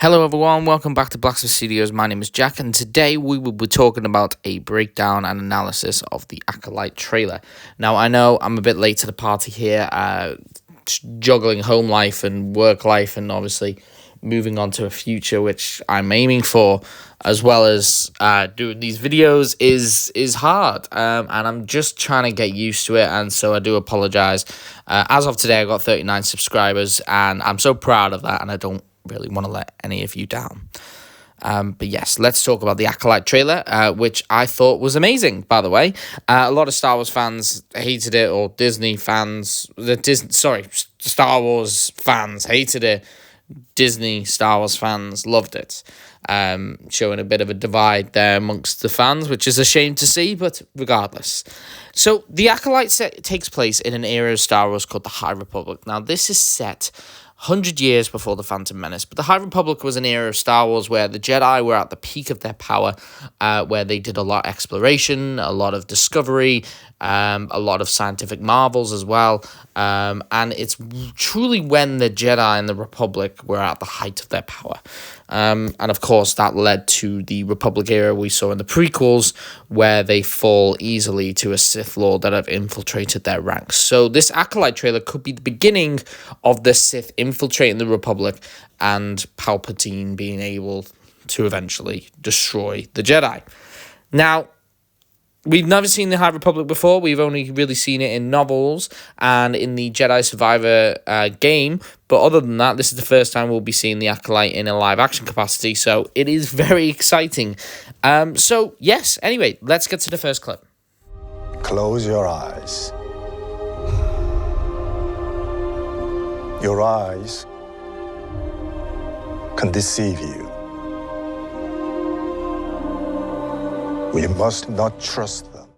Hello everyone, welcome back to Blacksmith Studios. My name is Jack, and today we will be talking about a breakdown and analysis of the Acolyte trailer. Now, I know I'm a bit late to the party here, juggling home life and work life, and obviously moving on to a future which I'm aiming for, as well as doing these videos is hard, and I'm just trying to get used to it, and so I do apologize. As of today, I got 39 subscribers, and I'm so proud of that, and I don't really want to let any of you down. But yes, let's talk about the Acolyte trailer, which I thought was amazing, by the way. A lot of Star Wars fans hated it, or Disney fans, Star Wars fans hated it. Disney Star Wars fans loved it, showing a bit of a divide there amongst the fans, which is a shame to see, but regardless. So the Acolyte takes place in an era of Star Wars called the High Republic. Now, this is set 100 years before the Phantom Menace, but the High Republic was an era of Star Wars where the Jedi were at the peak of their power, where they did a lot of exploration, a lot of discovery, a lot of scientific marvels as well, and it's truly when the Jedi and the Republic were at the height of their power. And of course, that led to the Republic era we saw in the prequels, where they fall easily to a Sith Lord that have infiltrated their ranks. So this Acolyte trailer could be the beginning of the Sith infiltrating the Republic and Palpatine being able to eventually destroy the Jedi. Now, we've never seen the High Republic before. We've only really seen it in novels and in the Jedi Survivor game. But other than that, this is the first time we'll be seeing the Acolyte in a live-action capacity. So it is very exciting. So, yes, anyway, let's get to the first clip. Close your eyes. Your eyes can deceive you. We must not trust them.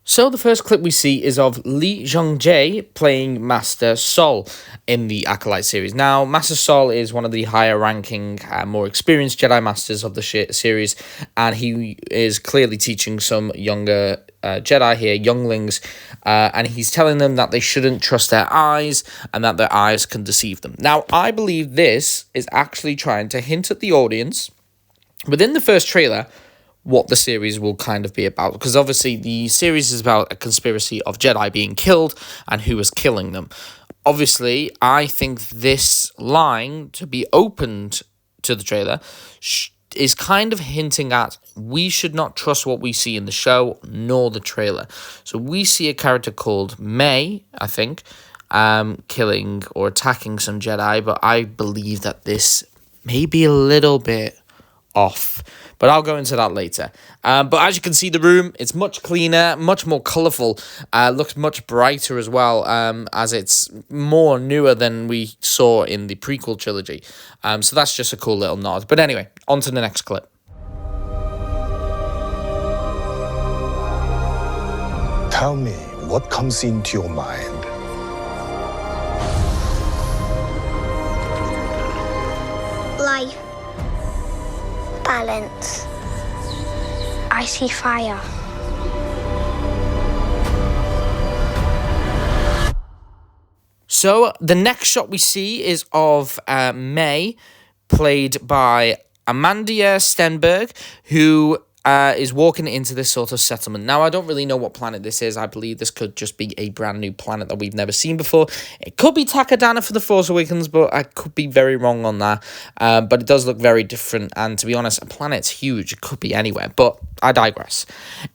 So the first clip we see is of Lee Jong-jae playing Master Sol in the Acolyte series. Now, Master Sol is one of the higher-ranking, more experienced Jedi Masters of the series, and he is clearly teaching some younger Jedi here, younglings, and he's telling them that they shouldn't trust their eyes and that their eyes can deceive them. Now, I believe this is actually trying to hint at the audience within the first trailer what the series will kind of be about, because obviously the series is about a conspiracy of Jedi being killed and who is killing them. Obviously, I think this line to be opened to the trailer is kind of hinting at we should not trust what we see in the show nor the trailer. So we see a character called May, I think, killing or attacking some Jedi, but I believe that this may be a little bit off, but I'll go into that later. But as you can see, the room, it's much cleaner, much more colourful, looks much brighter as well, as it's more newer than we saw in the prequel trilogy. So that's just a cool little nod. But anyway, on to the next clip. Tell me what comes into your mind. Life. Balance. I see fire. So the next shot we see is of May, played by Amanda Stenberg, who is walking into this sort of settlement. Now, I don't really know what planet this is. I believe this could just be a brand new planet that we've never seen before. It could be Takodana for The Force Awakens, but I could be very wrong on that. But it does look very different. And to be honest, a planet's huge. It could be anywhere, but I digress.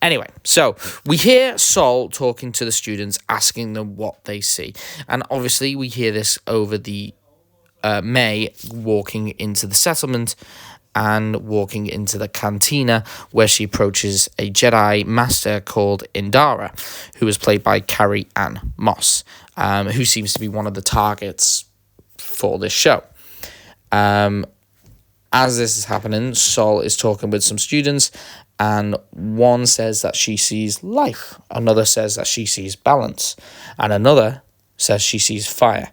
Anyway, so we hear Sol talking to the students, asking them what they see. And obviously, we hear this over the May walking into the settlement and walking into the cantina, where she approaches a Jedi Master called Indara, who is played by Carrie Ann Moss, who seems to be one of the targets for this show. As this is happening, Sol is talking with some students, and one says that she sees life, another says that she sees balance, and another says she sees fire.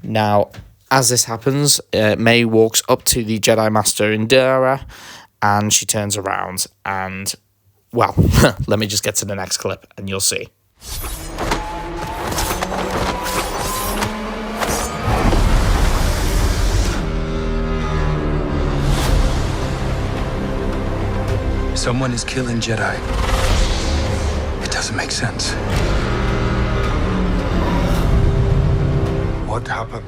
Now, as this happens, May walks up to the Jedi Master Indara, and she turns around and, well, let me just get to the next clip and you'll see. Someone is killing Jedi. It doesn't make sense. What happened?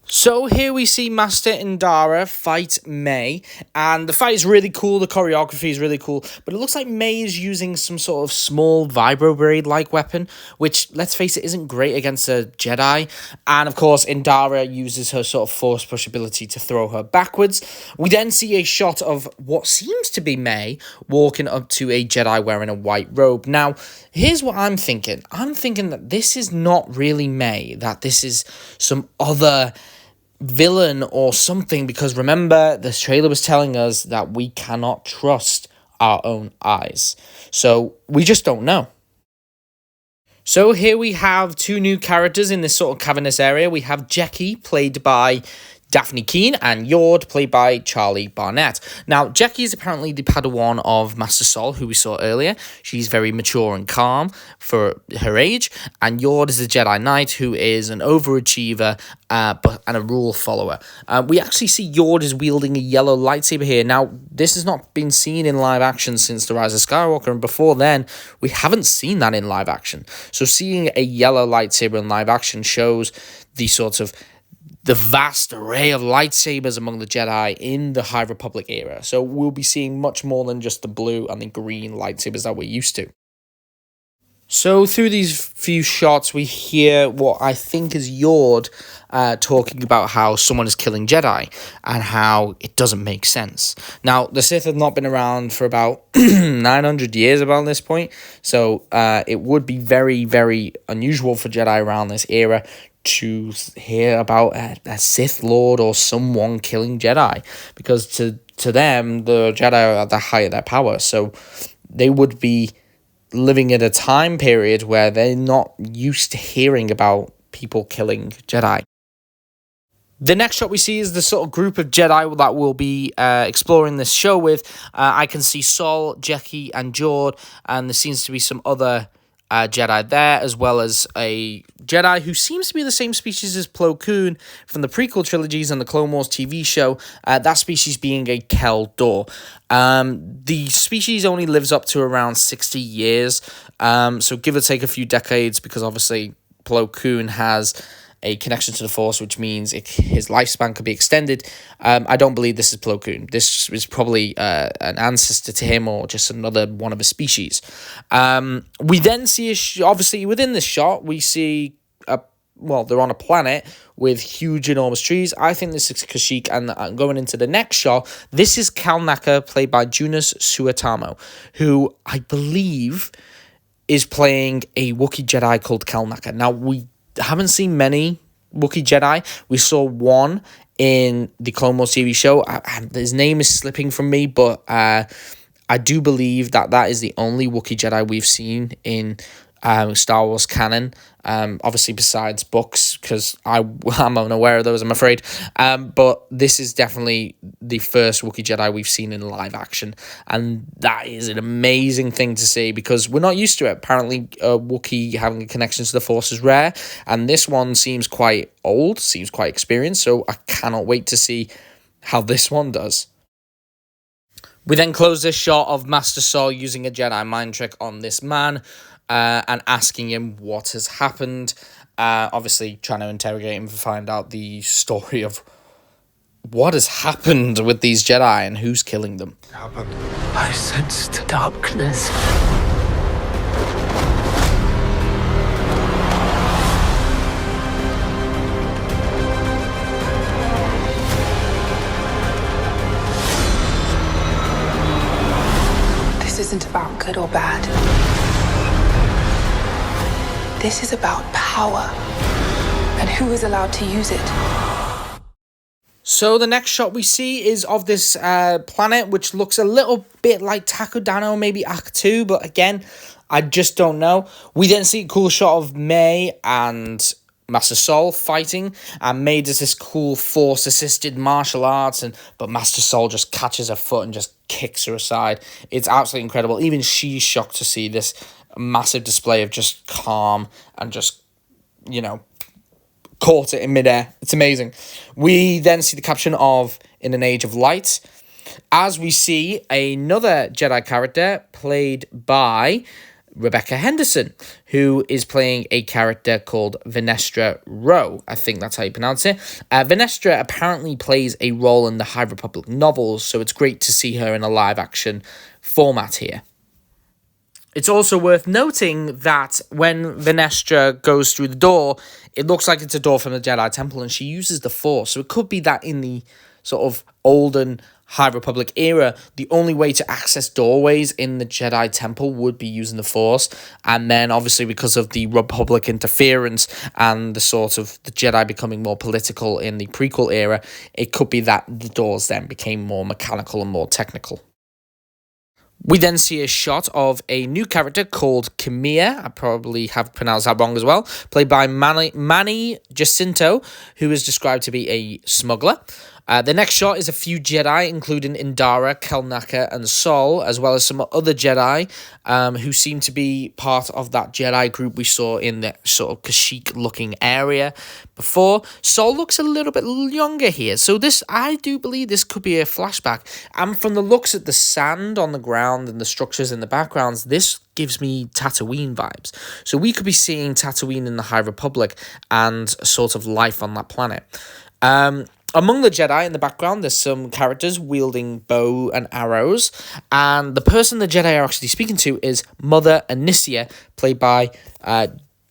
So here we see Master Indara fight May, and the fight is really cool, the choreography is really cool, but it looks like May is using some sort of small vibroblade-like weapon, which, let's face it, isn't great against a Jedi, and of course Indara uses her sort of force push ability to throw her backwards. We then see a shot of what seems to be May walking up to a Jedi wearing a white robe. Now, here's what I'm thinking. I'm thinking that this is not really May, that this is some other villain or something, because remember, this trailer was telling us that we cannot trust our own eyes. So we just don't know. So here we have two new characters in this sort of cavernous area. We have Jackie, played by Daphne Keane, and Yord, played by Charlie Barnett. Now, Jackie is apparently the Padawan of Master Sol, who we saw earlier. She's very mature and calm for her age. And Yord is a Jedi Knight who is an overachiever and a rule follower. We actually see Yord is wielding a yellow lightsaber here. Now, this has not been seen in live action since The Rise of Skywalker, and before then, we haven't seen that in live action. So seeing a yellow lightsaber in live action shows the vast array of lightsabers among the Jedi in the High Republic era. So we'll be seeing much more than just the blue and the green lightsabers that we're used to. So through these few shots, we hear what I think is Yord talking about how someone is killing Jedi and how it doesn't make sense. Now, the Sith have not been around for about 900 years about this point, so it would be very, very unusual for Jedi around this era to hear about a Sith Lord or someone killing Jedi, because to them, the Jedi are at the height of their power, so they would be living at a time period where they're not used to hearing about people killing Jedi. The next shot we see is the sort of group of Jedi that we'll be exploring this show with. I can see Sol, Jackie, and Jord, and there seems to be some other Jedi there, as well as a Jedi who seems to be the same species as Plo Koon from the prequel trilogies and the Clone Wars TV show, that species being a Kel Dor. The species only lives up to around 60 years, so give or take a few decades, because obviously Plo Koon has a connection to the Force, which means his lifespan could be extended. I don't believe this is Plo Koon. This is probably an ancestor to him, or just another one of a species. We then see, obviously within this shot, we see, they're on a planet with huge, enormous trees. I think this is Kashyyyk, and going into the next shot, this is Cal Naka, played by Junas Suetamo, who I believe is playing a Wookiee Jedi called Cal Naka. Now, we haven't seen many Wookiee Jedi. We saw one in the Clone Wars TV show. His name is slipping from me, but I do believe that is the only Wookiee Jedi we've seen in Star Wars canon. Obviously besides books, because I'm unaware of those, I'm afraid. But this is definitely the first Wookiee Jedi we've seen in live action, and that is an amazing thing to see, because we're not used to it. Apparently, Wookiee having a connection to the Force is rare, and this one seems quite old, seems quite experienced, so I cannot wait to see how this one does. We then close this shot of Master Sol using a Jedi mind trick on this man, and asking him what has happened. Obviously trying to interrogate him to find out the story of what has happened with these Jedi and who's killing them. I sensed darkness. This isn't about good or bad. This is about power and who is allowed to use it. So the next shot we see is of this planet, which looks a little bit like Takodano, maybe Ahch-To, but again, I just don't know. We then see a cool shot of May and Master Sol fighting, and May does this cool Force-assisted martial arts, but Master Sol just catches her foot and just kicks her aside. It's absolutely incredible. Even she's shocked to see this massive display of just calm and just, caught it in midair. It's amazing. We then see the caption of "In an Age of Light," as we see another Jedi character played by Rebecca Henderson, who is playing a character called Venestra Rowe. I think that's how you pronounce it. Venestra apparently plays a role in the High Republic novels, so it's great to see her in a live-action format here. It's also worth noting that when Venestra goes through the door, it looks like it's a door from the Jedi Temple, and she uses the Force. So it could be that in the sort of olden High Republic era, the only way to access doorways in the Jedi Temple would be using the Force. And then obviously because of the Republic interference and the sort of the Jedi becoming more political in the prequel era, it could be that the doors then became more mechanical and more technical. We then see a shot of a new character called Kimia. I probably have pronounced that wrong as well. Played by Manny Jacinto, who is described to be a smuggler. The next shot is a few Jedi, including Indara, Kelnaka, and Sol, as well as some other Jedi who seem to be part of that Jedi group we saw in the sort of Kashyyyk-looking area before. Sol looks a little bit younger here, so I do believe this could be a flashback. And from the looks at the sand on the ground and the structures in the backgrounds, this gives me Tatooine vibes. So we could be seeing Tatooine in the High Republic and sort of life on that planet. Among the Jedi in the background, there's some characters wielding bow and arrows, and the person the Jedi are actually speaking to is Mother Anicia, played by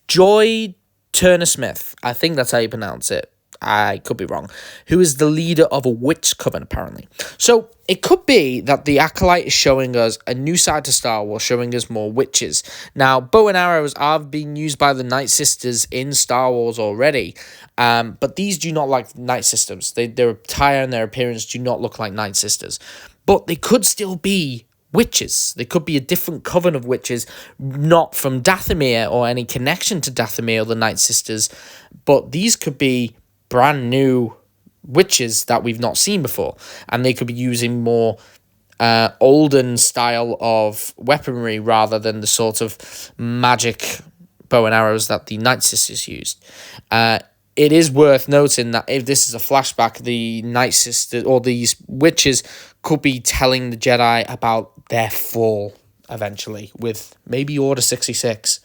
Joy Turner-Smith. I think that's how you pronounce it. I could be wrong. Who is the leader of a witch coven, apparently. So it could be that the Acolyte is showing us a new side to Star Wars, showing us more witches. Now, bow and arrows are being used by the Night Sisters in Star Wars already, but these do not like Night Sisters. Their attire and their appearance do not look like Night Sisters. But they could still be witches. They could be a different coven of witches, not from Dathomir or any connection to Dathomir or the Night Sisters, but these could be brand new witches that we've not seen before, and they could be using more olden style of weaponry rather than the sort of magic bow and arrows that the Night Sisters used. It is worth noting that if this is a flashback, the Night Sisters or these witches could be telling the Jedi about their fall eventually with maybe Order 66.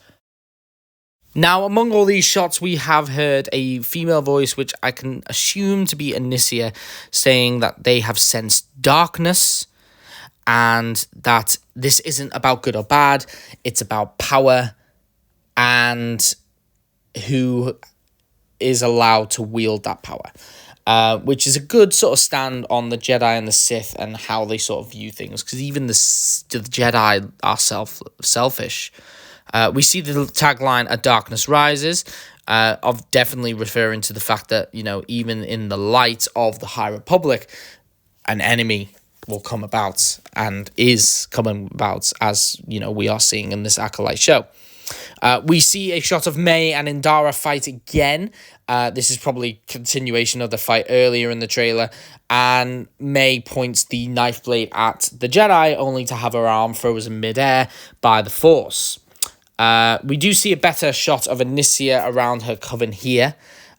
Now, among all these shots, we have heard a female voice, which I can assume to be Anicia, saying that they have sensed darkness and that this isn't about good or bad, it's about power and who is allowed to wield that power, which is a good sort of stand on the Jedi and the Sith and how they sort of view things, because even the Jedi are selfish. We see the tagline, "A Darkness Rises," of definitely referring to the fact that, you know, even in the light of the High Republic, an enemy will come about and is coming about, as, you know, we are seeing in this Acolyte show. We see a shot of May and Indara fight again. This is probably continuation of the fight earlier in the trailer, and May points the knife blade at the Jedi, only to have her arm frozen midair by the Force. We do see a better shot of Anicia around her coven here.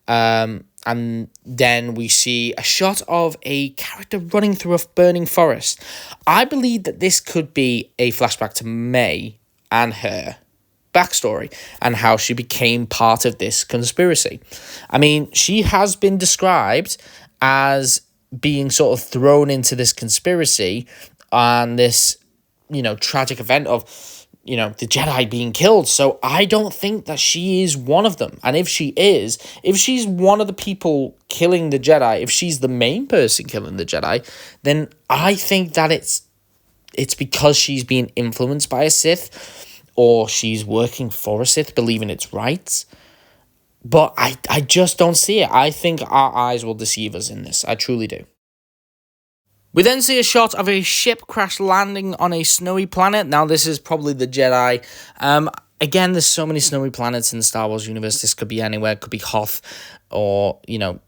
And then we see a shot of a character running through a burning forest. I believe that this could be a flashback to May and her backstory and how she became part of this conspiracy. I mean, she has been described as being sort of thrown into this conspiracy and this, you know, tragic event of, you know, the Jedi being killed. So I don't think that she is one of them. And if she's one of the people killing the Jedi, if she's the main person killing the Jedi, then I think that it's because she's being influenced by a Sith, or she's working for a Sith, believing it's right. But I just don't see it. I think our eyes will deceive us in this. I truly do. We then see a shot of a ship crash landing on a snowy planet. Now, this is probably the Jedi. Again, there's so many snowy planets in the Star Wars universe. This could be anywhere. It could be Hoth or, you know,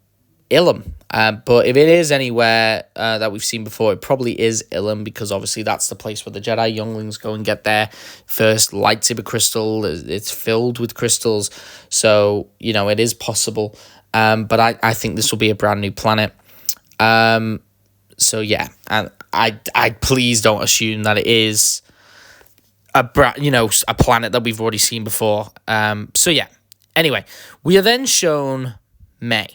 Ilum. But if it is anywhere that we've seen before, it probably is Ilum, because obviously that's the place where the Jedi younglings go and get their first lightsaber crystal. It's filled with crystals. So, you know, it is possible. But I think this will be a brand new planet. So yeah, and I please don't assume that it is a planet that we've already seen before. So yeah. Anyway, we are then shown May.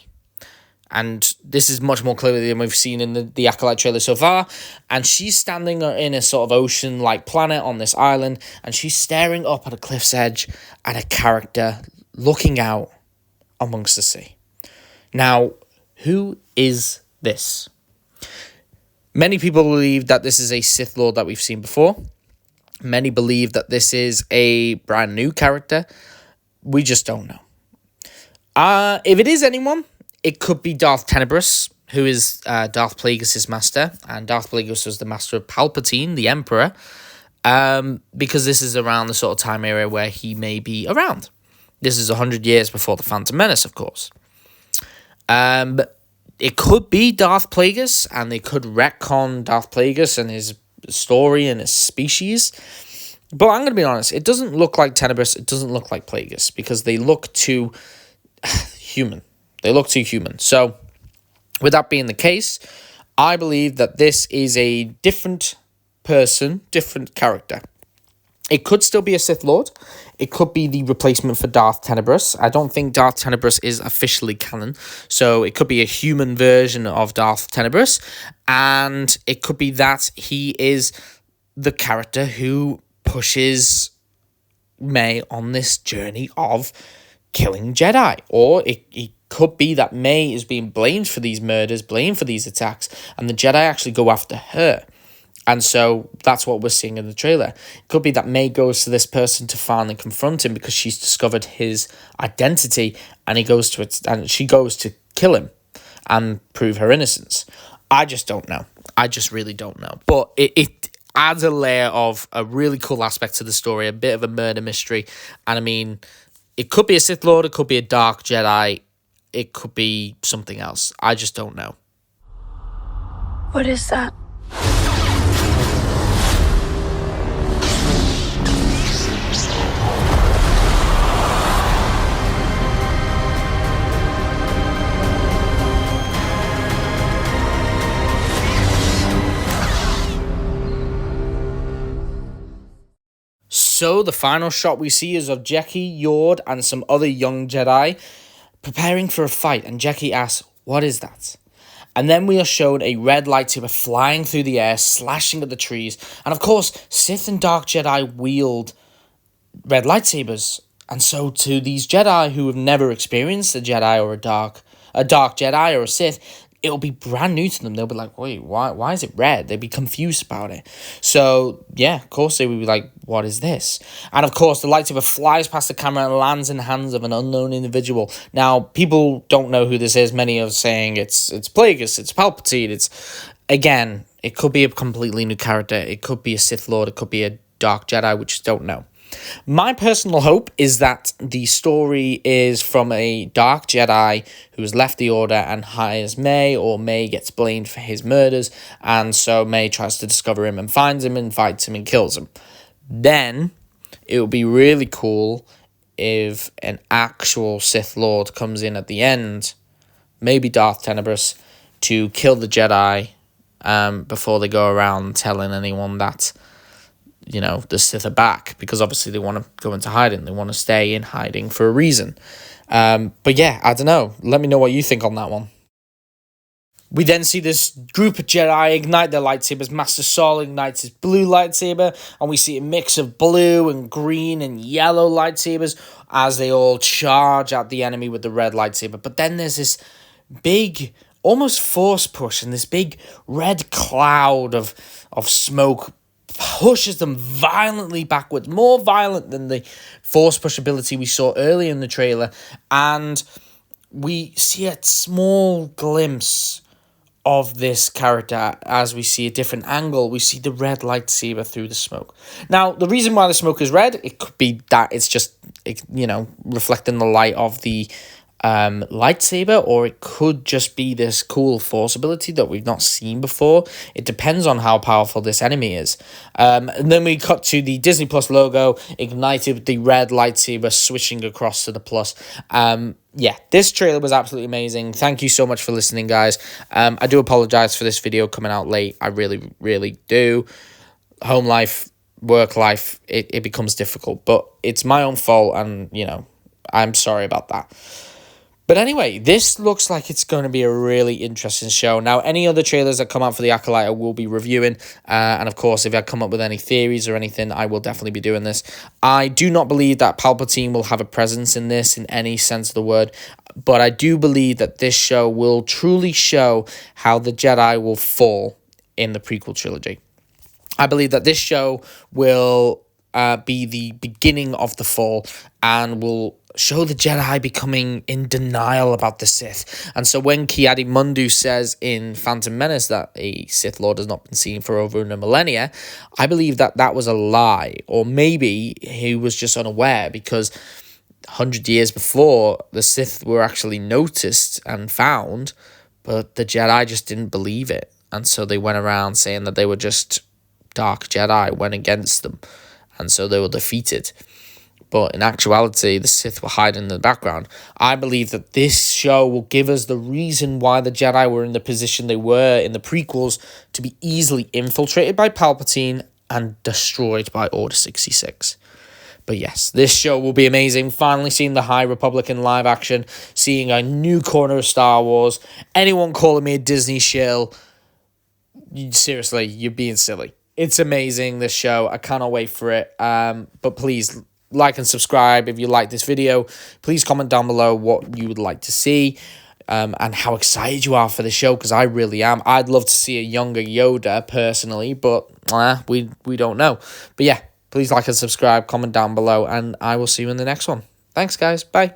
And this is much more clearly than we've seen in the Acolyte trailer so far. And she's standing in a sort of ocean-like planet on this island. And she's staring up at a cliff's edge at a character looking out amongst the sea. Now, who is this? Many people believe that this is a Sith Lord that we've seen before. Many believe that this is a brand new character. We just don't know. If it is anyone, it could be Darth Tenebrous, who is Darth Plagueis' master, and Darth Plagueis was the master of Palpatine, the Emperor, because this is around the sort of time area where he may be around. This is 100 years before the Phantom Menace, of course. It could be Darth Plagueis, and they could retcon Darth Plagueis and his story and his species. But I'm going to be honest, it doesn't look like Tenebrous, it doesn't look like Plagueis, because they look too human. They look too human. So, with that being the case, I believe that this is a different person, different character. It could still be a Sith Lord. It could be the replacement for Darth Tenebrous. I don't think Darth Tenebrous is officially canon, so it could be a human version of Darth Tenebrous, and it could be that he is the character who pushes May on this journey of killing Jedi, or it could be that May is being blamed for these murders, blamed for these attacks, and the Jedi actually go after her. And so that's what we're seeing in the trailer. It could be that May goes to this person to finally confront him because she's discovered his identity, and she goes to kill him and prove her innocence. I just don't know. I just really don't know. But it adds a layer of a really cool aspect to the story, a bit of a murder mystery. And I mean, it could be a Sith Lord, it could be a Dark Jedi, it could be something else. I just don't know. What is that? So the final shot we see is of Jecki, Yord, and some other young Jedi preparing for a fight, and Jecki asks, "What is that?" And then we are shown a red lightsaber flying through the air, slashing at the trees. And of course, Sith and Dark Jedi wield red lightsabers. And so to these Jedi who have never experienced a Jedi or a dark Jedi or a Sith, it'll be brand new to them. They'll be like, wait, why is it red? They'd be confused about it. So, yeah, of course they would be like, what is this? And of course, the lightsaber flies past the camera and lands in the hands of an unknown individual. Now, people don't know who this is. Many are saying it's Plagueis, it's Palpatine. Again, it could be a completely new character. It could be a Sith Lord. It could be a Dark Jedi, which don't know. My personal hope is that the story is from a Dark Jedi who has left the Order and hires May, or May gets blamed for his murders, and so May tries to discover him and finds him and fights him and kills him. Then it would be really cool if an actual Sith Lord comes in at the end, maybe Darth Tenebrous, to kill the Jedi before they go around telling anyone that the Sith are back, because obviously they want to go into hiding. They want to stay in hiding for a reason. But yeah, I don't know. Let me know what you think on that one. We then see this group of Jedi ignite their lightsabers. Master Saul ignites his blue lightsaber, and we see a mix of blue and green and yellow lightsabers as they all charge at the enemy with the red lightsaber. But then there's this big, almost force push, and this big red cloud of smoke pushes them violently backwards, more violent than the force push ability we saw earlier in the trailer, and we see a small glimpse of this character as we see a different angle. We see the red lightsaber through the smoke. Now, the reason why the smoke is red, it could be that it's just reflecting the light of the lightsaber, or it could just be this cool force ability that we've not seen before. It depends on how powerful this enemy is. And then we cut to the Disney Plus logo, ignited with the red lightsaber switching across to the plus. Yeah, this trailer was absolutely amazing. Thank you so much for listening, guys. I do apologize for this video coming out late. I really, really do. Home life, work life, it becomes difficult, but it's my own fault, and, you know, I'm sorry about that. But anyway, this looks like it's going to be a really interesting show. Now, any other trailers that come out for the Acolyte, I will be reviewing. And of course, if I come up with any theories or anything, I will definitely be doing this. I do not believe that Palpatine will have a presence in this in any sense of the word. But I do believe that this show will truly show how the Jedi will fall in the prequel trilogy. I believe that this show will be the beginning of the fall and will show the Jedi becoming in denial about the Sith. And so when Ki-Adi-Mundi says in Phantom Menace that a Sith Lord has not been seen for over a millennia, I believe that that was a lie. Or maybe he was just unaware, because 100 years before, the Sith were actually noticed and found, but the Jedi just didn't believe it. And so they went around saying that they were just dark Jedi, went against them. And so they were defeated. But in actuality, the Sith were hiding in the background. I believe that this show will give us the reason why the Jedi were in the position they were in the prequels, to be easily infiltrated by Palpatine and destroyed by Order 66. But yes, this show will be amazing. Finally seeing the High Republic in live action, seeing a new corner of Star Wars. Anyone calling me a Disney shill, seriously, you're being silly. It's amazing, this show. I cannot wait for it. But please like and subscribe if you like this video. Please comment down below what you would like to see, and how excited you are for the show, because I really am. I'd love to see a younger Yoda personally, but we don't know. But yeah, please like and subscribe, comment down below, and I will see you in the next one. Thanks, guys. Bye.